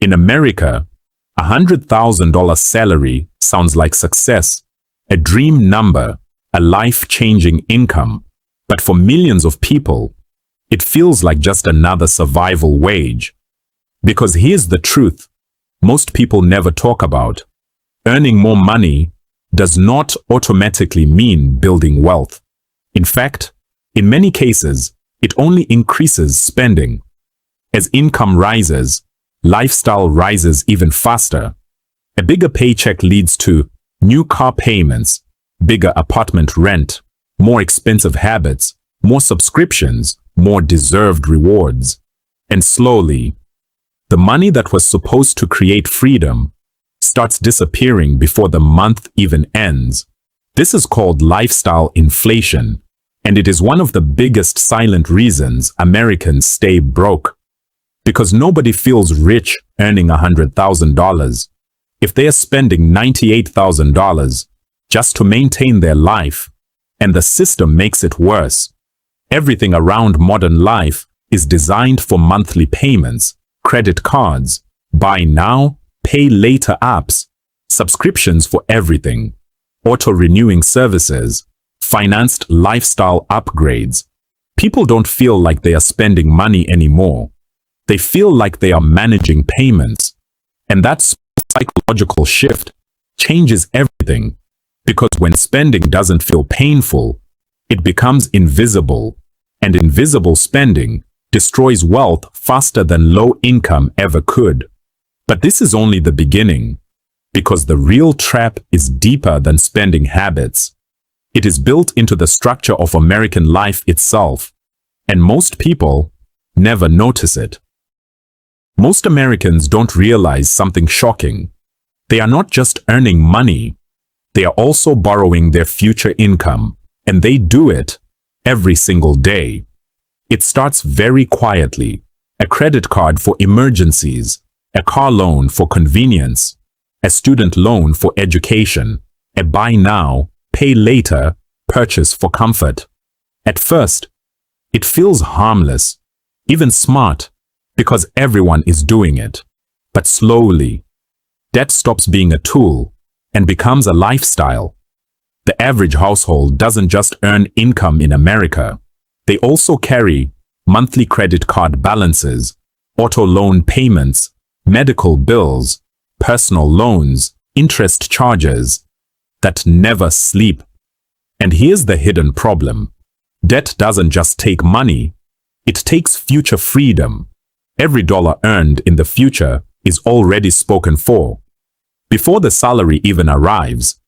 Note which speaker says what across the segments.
Speaker 1: In America, $100,000 salary sounds like success, a dream number, a life-changing income. But for millions of people, it feels like just another survival wage. Because here's the truth most people never talk about. Earning more money does not automatically mean building wealth. In fact, in many cases, it only increases spending. As income rises, lifestyle rises even faster. A bigger paycheck leads to new car payments, bigger apartment rent, more expensive habits, more subscriptions, more deserved rewards. And slowly, the money that was supposed to create freedom starts disappearing before the month even ends. This is called lifestyle inflation, and it is one of the biggest silent reasons Americans stay broke. Because nobody feels rich earning $100,000 if they are spending $98,000 just to maintain their life, and the system makes it worse. Everything around modern life is designed for monthly payments, credit cards, buy now, pay later apps, subscriptions for everything, auto-renewing services, financed lifestyle upgrades. People don't feel like they are spending money anymore. They feel like they are managing payments. And that psychological shift changes everything. Because when spending doesn't feel painful, it becomes invisible. And invisible spending destroys wealth faster than low income ever could. But this is only the beginning. Because the real trap is deeper than spending habits. It is built into the structure of American life itself. And most people never notice it. Most Americans don't realize something shocking. They are not just earning money, they are also borrowing their future income, and they do it every single day. It starts very quietly. A credit card for emergencies, a car loan for convenience, a student loan for education, a buy now, pay later purchase for comfort. At first, it feels harmless, even smart, because everyone is doing it. But slowly, debt stops being a tool and becomes a lifestyle. The average household doesn't just earn income in America. They also carry monthly credit card balances, auto loan payments, medical bills, personal loans, interest charges that never sleep. And here's the hidden problem. Debt doesn't just take money, it takes future freedom. Every dollar earned in the future is already spoken for. Before the salary even arrives,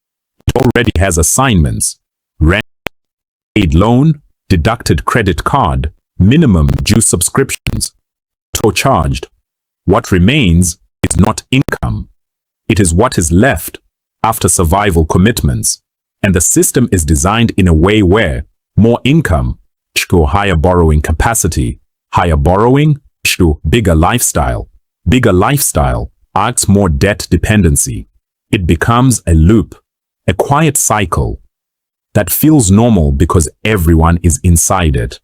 Speaker 1: it already has assignments, rent, paid loan, deducted credit card, minimum due subscriptions, auto-charged. What remains is not income. It is what is left after survival commitments. And the system is designed in a way where more income equals higher borrowing capacity, higher borrowing equals bigger lifestyle asks more debt dependency. It becomes a loop, a quiet cycle that feels normal because everyone is inside it.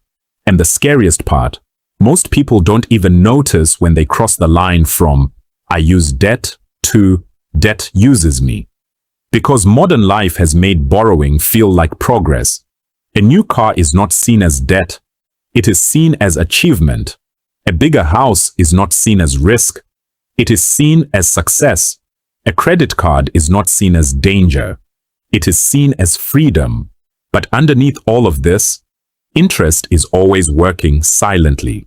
Speaker 1: And the scariest part, most people don't even notice when they cross the line from I use debt to debt uses me. Because modern life has made borrowing feel like progress. A new car is not seen as debt. It is seen as achievement. A bigger house is not seen as risk. It is seen as success. A credit card is not seen as danger. It is seen as freedom. But underneath all of this, interest is always working silently,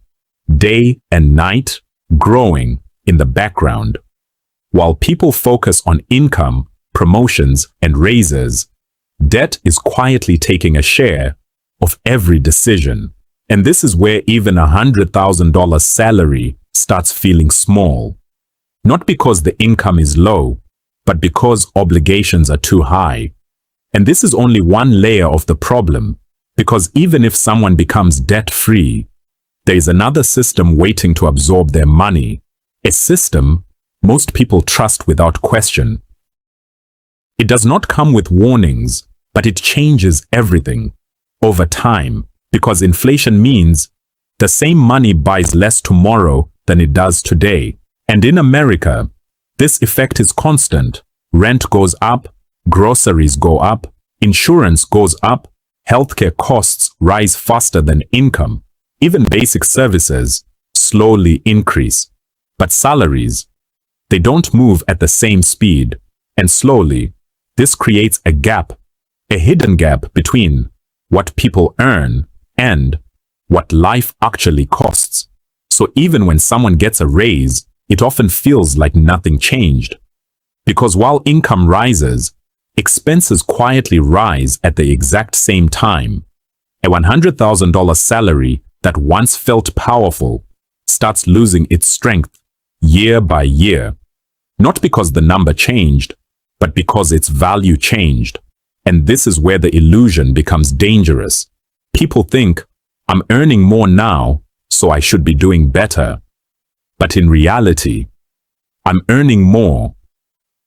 Speaker 1: day and night, growing in the background. While people focus on income, promotions, and raises, debt is quietly taking a share of every decision. And this is where even $100,000 salary starts feeling small. Not because the income is low, but because obligations are too high. And this is only one layer of the problem, because even if someone becomes debt-free, there is another system waiting to absorb their money, a system most people trust without question. It does not come with warnings, but it changes everything over time, because inflation means the same money buys less tomorrow than it does today, And in America, this effect is constant. Rent goes up, groceries go up, insurance goes up, healthcare costs rise faster than income. Even basic services slowly increase. But salaries, they don't move at the same speed. And slowly, this creates a gap, a hidden gap between what people earn and what life actually costs. So even when someone gets a raise, it often feels like nothing changed. Because while income rises, expenses quietly rise at the exact same time. A $100,000 salary that once felt powerful starts losing its strength year by year. Not because the number changed, but because its value changed. And this is where the illusion becomes dangerous. People think, I'm earning more now, so I should be doing better. But in reality, I'm earning more,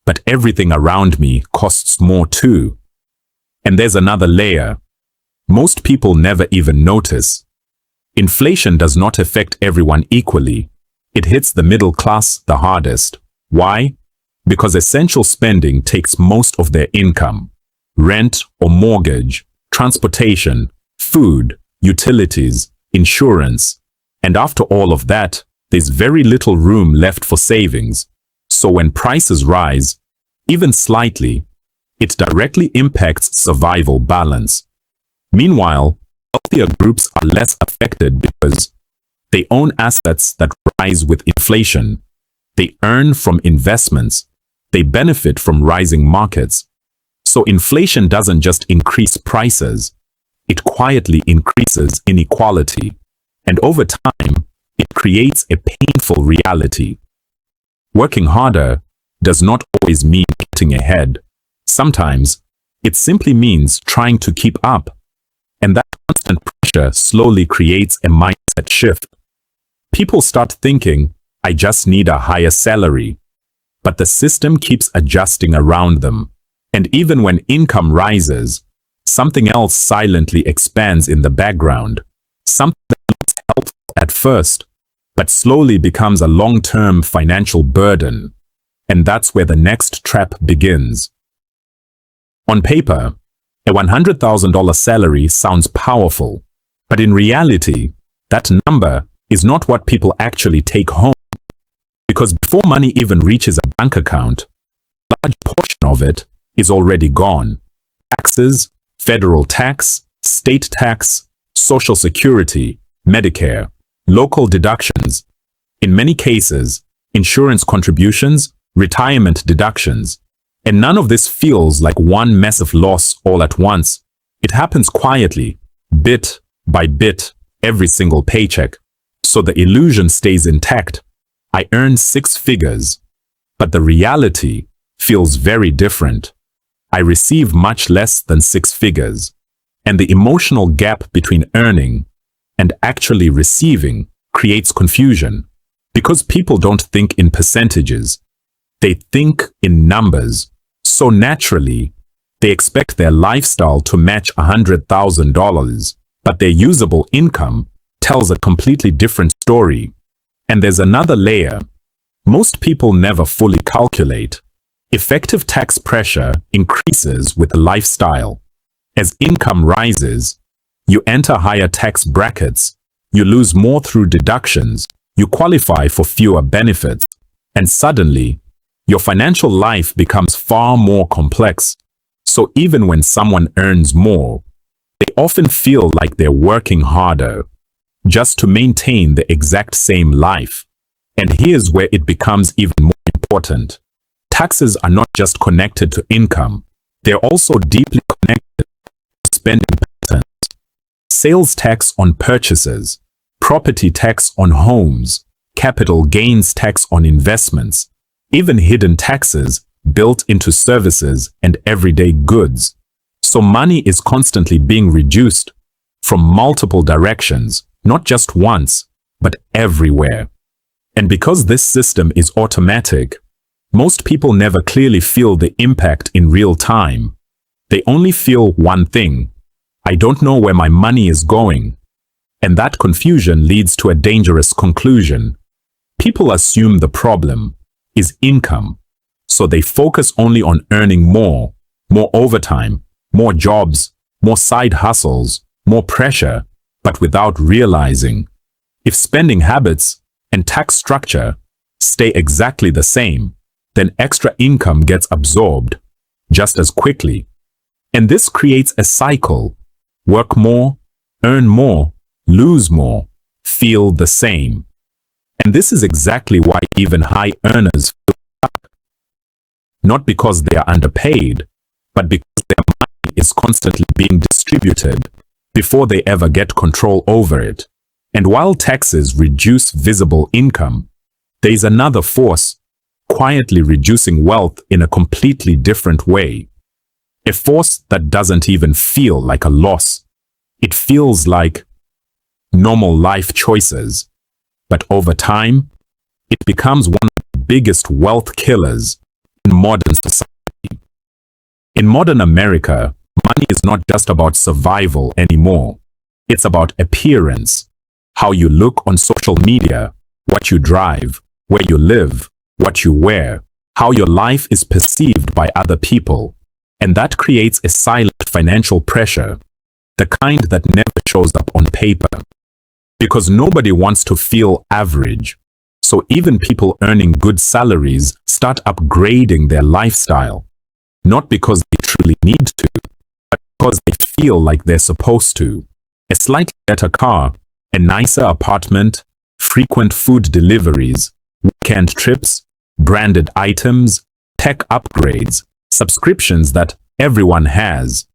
Speaker 1: but everything around me costs more too. And there's another layer. Most people never even notice. Inflation does not affect everyone equally. It hits the middle class the hardest. Why? Because essential spending takes most of their income. Rent or mortgage, transportation, food, utilities, insurance. And after all of that, there's very little room left for savings. So when prices rise, even slightly, it directly impacts survival balance. Meanwhile, wealthier groups are less affected because they own assets that rise with inflation. They earn from investments. They benefit from rising markets. So inflation doesn't just increase prices, it quietly increases inequality. And over time, it creates a painful reality. Working harder does not always mean getting ahead. Sometimes, it simply means trying to keep up. And that constant pressure slowly creates a mindset shift. People start thinking, I just need a higher salary. But the system keeps adjusting around them. And even when income rises, something else silently expands in the background. Something that looks helpful at first, but slowly becomes a long-term financial burden. And that's where the next trap begins. On paper, a $100,000 salary sounds powerful, but in reality, that number is not what people actually take home. Because before money even reaches a bank account, a large portion of it is already gone. Taxes, federal tax, state tax, social security, Medicare, local deductions. In many cases, insurance contributions, retirement deductions. And none of this feels like one massive loss all at once. It happens quietly, bit by bit, every single paycheck. So the illusion stays intact. I earn 6 figures. But the reality feels very different. I receive much less than 6 figures. And the emotional gap between earning and actually receiving creates confusion. Because people don't think in percentages. They think in numbers. So naturally, they expect their lifestyle to match $100,000. But their usable income tells a completely different story. And there's another layer. Most people never fully calculate. Effective tax pressure increases with lifestyle. As income rises, you enter higher tax brackets, you lose more through deductions, you qualify for fewer benefits, and suddenly, your financial life becomes far more complex. So even when someone earns more, they often feel like they're working harder just to maintain the exact same life. And here's where it becomes even more important. Taxes are not just connected to income, they're also deeply connected to spending patterns. Sales tax on purchases, property tax on homes, capital gains tax on investments, even hidden taxes built into services and everyday goods. So money is constantly being reduced from multiple directions, not just once, but everywhere. And because this system is automatic, most people never clearly feel the impact in real time. They only feel one thing: I don't know where my money is going. And that confusion leads to a dangerous conclusion. People assume the problem is income, so they focus only on earning more overtime, more jobs, more side hustles, more pressure, but without realizing if spending habits and tax structure stay exactly the same, then extra income gets absorbed just as quickly. And this creates a cycle. Work more, earn more, lose more, feel the same. And this is exactly why even high earners feel stuck. Not because they are underpaid, but because their money is constantly being distributed before they ever get control over it. And while taxes reduce visible income, there is another force quietly reducing wealth in a completely different way. A force that doesn't even feel like a loss. It feels like normal life choices. But over time, it becomes one of the biggest wealth killers in modern society. In modern America, money is not just about survival anymore. It's about appearance, how you look on social media, what you drive, where you live, what you wear, how your life is perceived by other people. And that creates a silent financial pressure, the kind that never shows up on paper. Because nobody wants to feel average. So even people earning good salaries start upgrading their lifestyle. Not because they truly need to, but because they feel like they're supposed to. A slightly better car, a nicer apartment, frequent food deliveries, weekend trips, branded items, tech upgrades, subscriptions that everyone has.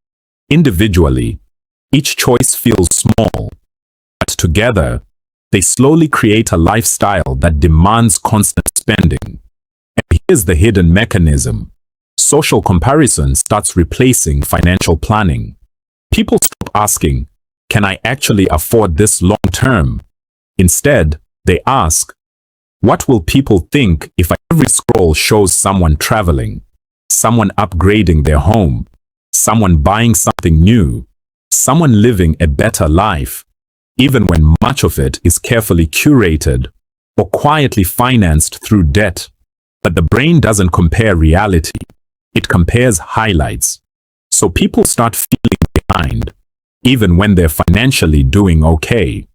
Speaker 1: Individually, each choice feels small, but together, they slowly create a lifestyle that demands constant spending. And here's the hidden mechanism. Social comparison starts replacing financial planning. People stop asking, can I actually afford this long term? Instead, they ask, what will people think if every scroll shows someone traveling, someone upgrading their home, someone buying something new, someone living a better life, even when much of it is carefully curated or quietly financed through debt? But the brain doesn't compare reality. It compares highlights. So people start feeling behind, even when they're financially doing okay.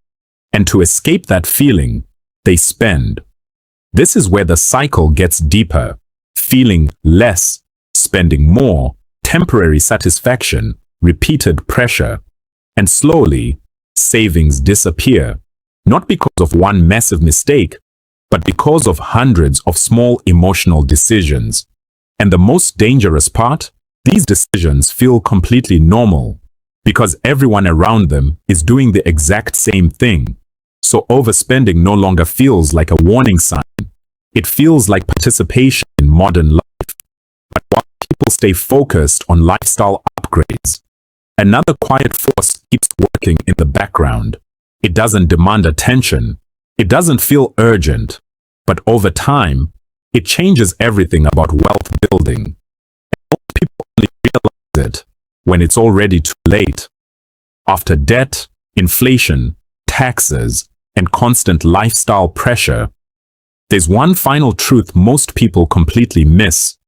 Speaker 1: And to escape that feeling, they spend. This is where the cycle gets deeper. Feeling less, spending more, temporary satisfaction, repeated pressure. And slowly, savings disappear. Not because of one massive mistake, but because of hundreds of small emotional decisions. And the most dangerous part? These decisions feel completely normal, because everyone around them is doing the exact same thing. So overspending no longer feels like a warning sign. It feels like participation in modern life. But while people stay focused on lifestyle upgrades, another quiet force keeps working in the background. It doesn't demand attention. It doesn't feel urgent. But over time, it changes everything about wealth building. And most people only realize it when it's already too late. After debt, inflation, taxes, and constant lifestyle pressure, there's one final truth most people completely miss.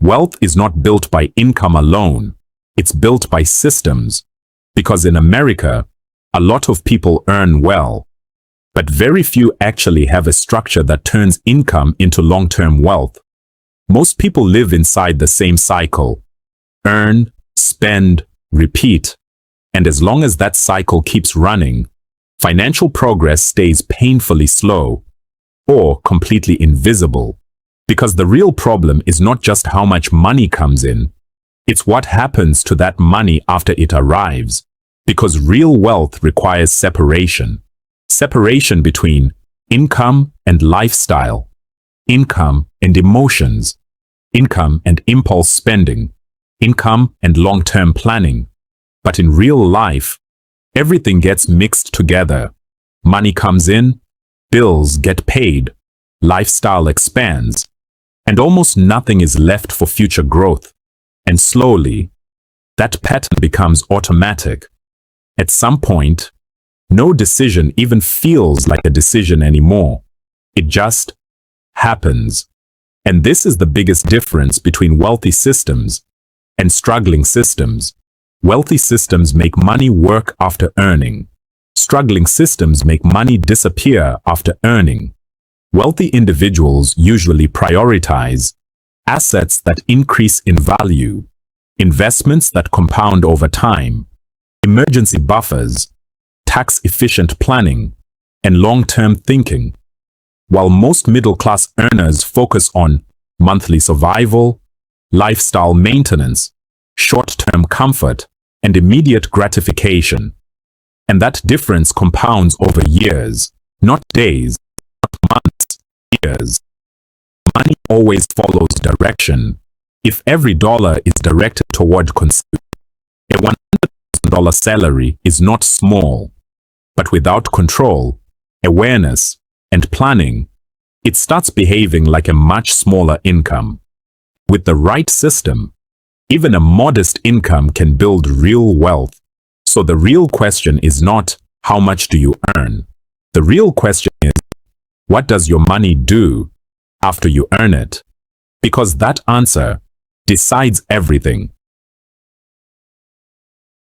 Speaker 1: Wealth is not built by income alone. It's built by systems. Because in America, a lot of people earn well, but very few actually have a structure that turns income into long-term wealth. Most people live inside the same cycle. Earn, spend, repeat. And as long as that cycle keeps running, financial progress stays painfully slow or completely invisible. Because the real problem is not just how much money comes in, it's what happens to that money after it arrives. Because real wealth requires separation. Separation between income and lifestyle, income and emotions, income and impulse spending, income and long-term planning. But in real life, everything gets mixed together. Money comes in, bills get paid, lifestyle expands, and almost nothing is left for future growth. And slowly, that pattern becomes automatic. At some point, no decision even feels like a decision anymore. It just happens. And this is the biggest difference between wealthy systems and struggling systems. Wealthy systems make money work after earning. Struggling systems make money disappear after earning. Wealthy individuals usually prioritize assets that increase in value, investments that compound over time, emergency buffers, tax-efficient planning, and long-term thinking, while most middle-class earners focus on monthly survival, lifestyle maintenance, short-term comfort, and immediate gratification. And that difference compounds over years, not days, not months, years. Money always follows direction. If every dollar is directed toward consumption, a $100,000 salary is not small, but without control, awareness, and planning, it starts behaving like a much smaller income. With the right system, even a modest income can build real wealth. So the real question is not, how much do you earn? The real question is, what does your money do after you earn it? Because that answer decides everything.